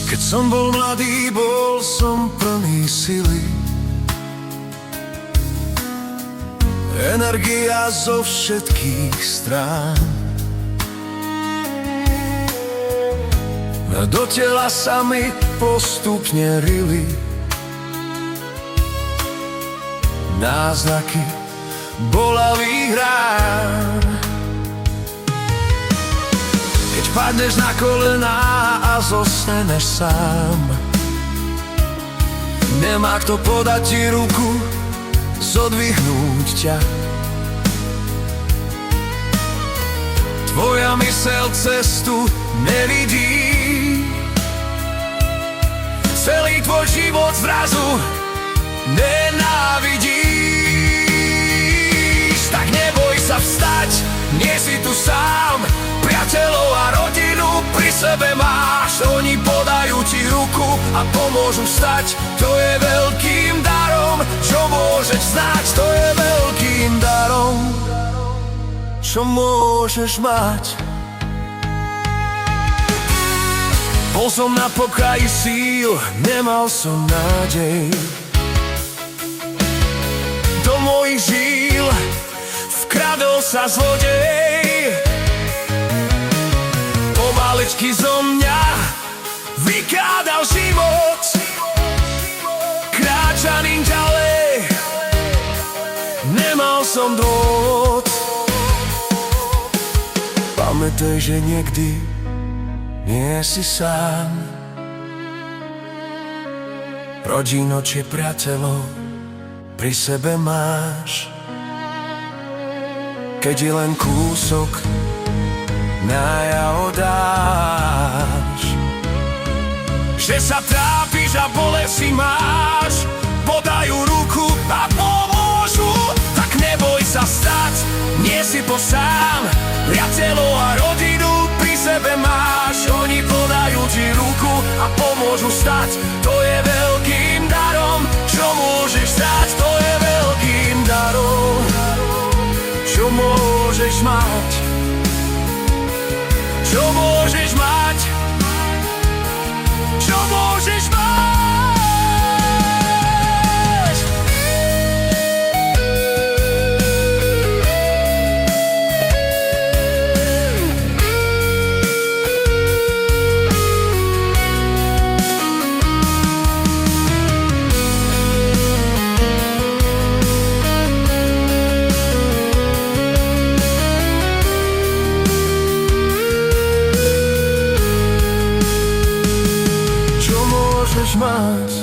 Keď som bol mladý, bol som plný sily. Energia zo všetkých strán. Do tela sa mi postupne rili náznaky bolavých rán. Keď padneš na kolená a zostaneš sám, nemá kto podať ti ruku, zodvihnúť ťa. Tvoja myseľ cestu nevidí, celý tvoj život zrazu nenávidíš. Tak neboj sa vstať, nie si tu sám. Priateľov a rodinu pri sebe máš. Oni podajú ti ruku a pomôžu vstať. To je veľkým darom, čo môžeš znať. To je veľkým darom, čo môžeš mať. Bol som na pokraji síl, nemal som nádej. Do mojich žíl vkradol sa zlodej. Pomaličky zo mňa vykádal život. Kráčaním ďalej nemal som dôvod. Pamätaj, že niekdy nie si sám. Rodinu či priateľov pri sebe máš. Keď je len kúsok najav dáš. Že sa trápiš a bolesti máš, podajú ruku a pomôžu. Tak neboj sa stať, nie si to sám. Priateľov a rodinu pri sebe máš. Oni podajú ti ruku a pomôžu stať. To je veľkým darom, čo môžeš dať. To je veľkým darom, čo môžeš mať. Čo môžeš mať. Čo môžeš mať. Môžeš mať.